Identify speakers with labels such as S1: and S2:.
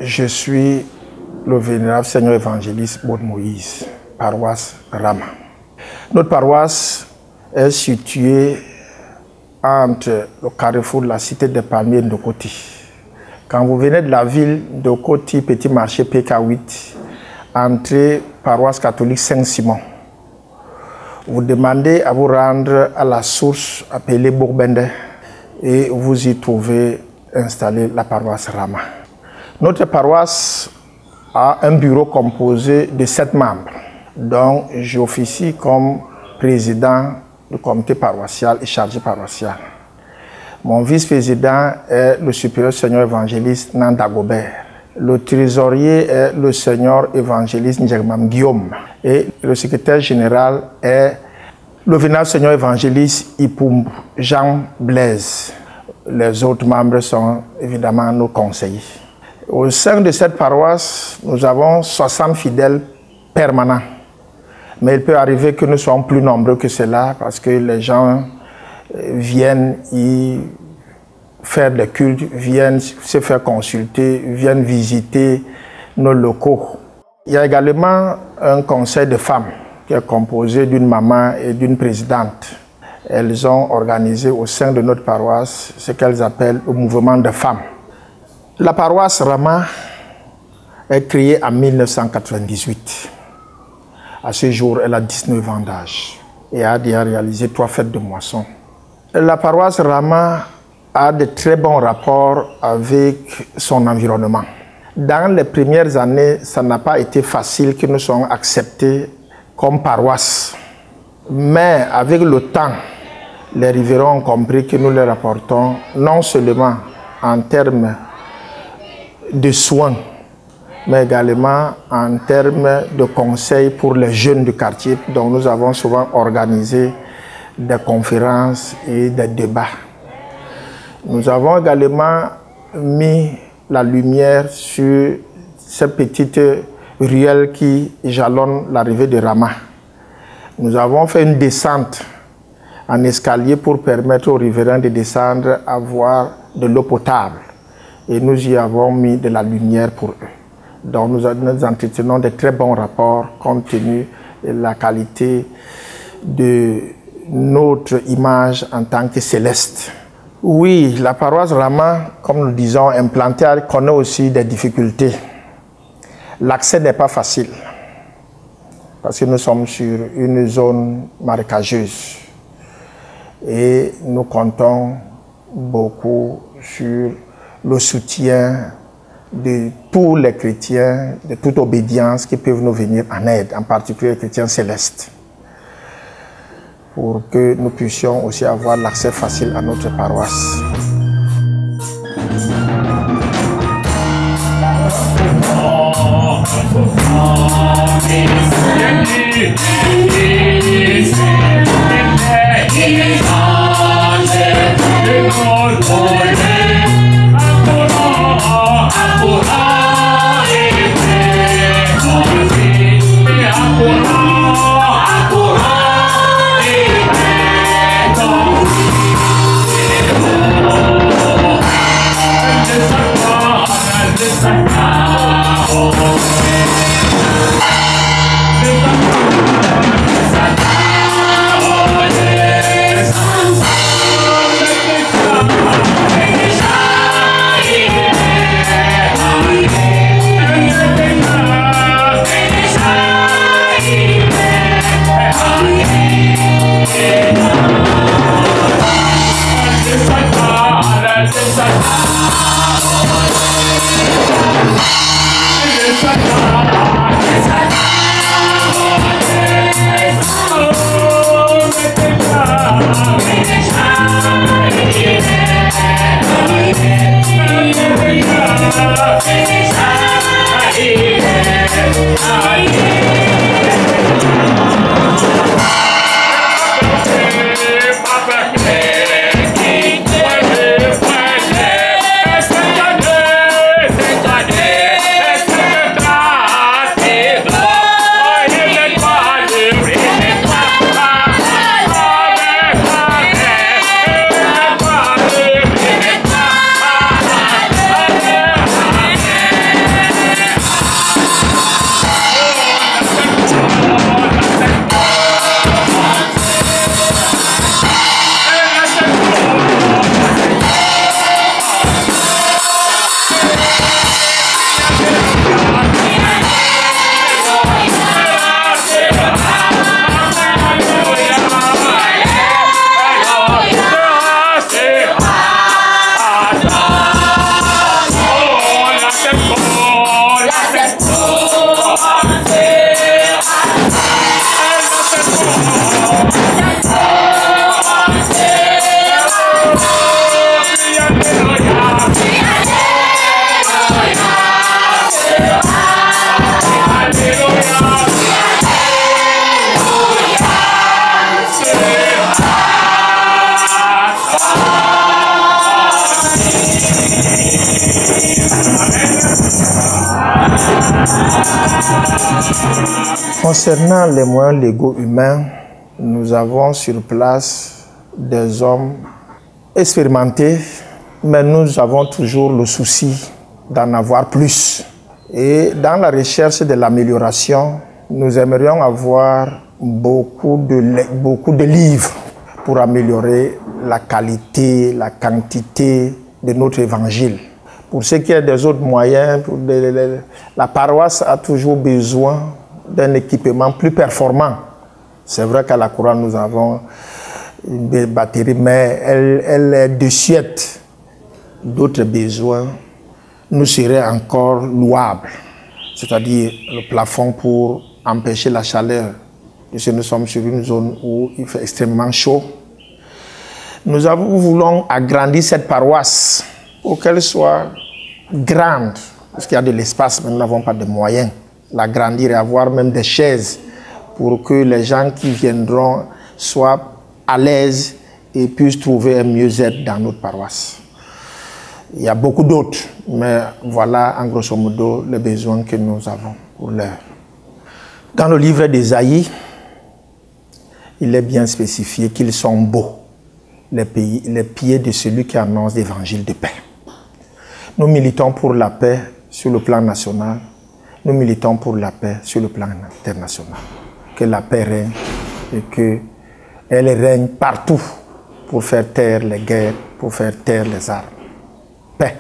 S1: Je suis le vénérable Seigneur évangéliste Maud Moïse, paroisse Rama. Notre paroisse est située entre le carrefour de la cité des Palmiers et Ndokoti. Quand vous venez de la ville de Ndokoti, petit marché PK8, entrée paroisse catholique Saint-Simon, vous demandez à vous rendre à la source appelée Bourbende et vous y trouvez installée la paroisse Rama. Notre paroisse a un bureau composé de 7 membres. Donc, j'officie comme président du comité paroissial et chargé paroissial. Mon vice-président est le supérieur Seigneur évangéliste Nanda Gobert. Le trésorier est le Seigneur évangéliste Ndjegmam Guillaume. Et le secrétaire général est le vénérable Seigneur évangéliste Ipum Jean Blaise. Les autres membres sont évidemment nos conseillers. Au sein de cette paroisse, nous avons 60 fidèles permanents. Mais il peut arriver que nous soyons plus nombreux que cela parce que les gens viennent y faire des cultes, viennent se faire consulter, viennent visiter nos locaux. Il y a également un conseil de femmes qui est composé d'une maman et d'une présidente. Elles ont organisé au sein de notre paroisse ce qu'elles appellent le mouvement de femmes. La paroisse Rama est créée en 1998. À ce jour, elle a 19 ans d'âge et a déjà réalisé 3 fêtes de moisson. La paroisse Rama a de très bons rapports avec son environnement. Dans les premières années, ça n'a pas été facile que nous soyons acceptés comme paroisse. Mais avec le temps, les riverains ont compris que nous leur apportons non seulement en termes de soins, mais également en termes de conseils pour les jeunes du quartier. Donc nous avons souvent organisé des conférences et des débats. Nous avons également mis la lumière sur ces petites ruelles qui jalonnent l'arrivée de Rama. Nous avons fait une descente en escalier pour permettre aux riverains de descendre à avoir de l'eau potable. Et nous y avons mis de la lumière pour eux. Donc nous entretenons de très bons rapports compte tenu de la qualité de notre image en tant que céleste. Oui, la paroisse Rama, comme nous disons, implantée, connaît aussi des difficultés. L'accès n'est pas facile parce que nous sommes sur une zone marécageuse et nous comptons beaucoup sur le soutien de tous les chrétiens, de toute obédience qui peuvent nous venir en aide, en particulier les chrétiens célestes, pour que nous puissions aussi avoir l'accès facile à notre paroisse. Concernant les moyens légaux humains, nous avons sur place des hommes expérimentés, mais nous avons toujours le souci d'en avoir plus. Et dans la recherche de l'amélioration, nous aimerions avoir beaucoup de livres pour améliorer la qualité, la quantité de notre évangile. Pour ce qui est des autres moyens, la paroisse a toujours besoin d'un équipement plus performant. C'est vrai qu'à la couronne, nous avons des batteries, mais elle est désuète. D'autres besoins nous seraient encore louables, c'est-à-dire le plafond pour empêcher la chaleur. Parce que nous sommes sur une zone où il fait extrêmement chaud. Nous voulons agrandir cette paroisse pour qu'elle soit grande, parce qu'il y a de l'espace, mais nous n'avons pas de moyens. L'agrandir et avoir même des chaises pour que les gens qui viendront soient à l'aise et puissent trouver un mieux-être dans notre paroisse. Il y a beaucoup d'autres, mais voilà en grosso modo les besoins que nous avons pour l'heure. Dans le livre d'Ésaïe, il est bien spécifié qu'ils sont beaux, les pieds de celui qui annonce l'évangile de paix. Nous militons pour la paix sur le plan national, nous militons pour la paix sur le plan international. Que la paix règne et qu'elle règne partout pour faire taire les guerres, pour faire taire les armes. Paix.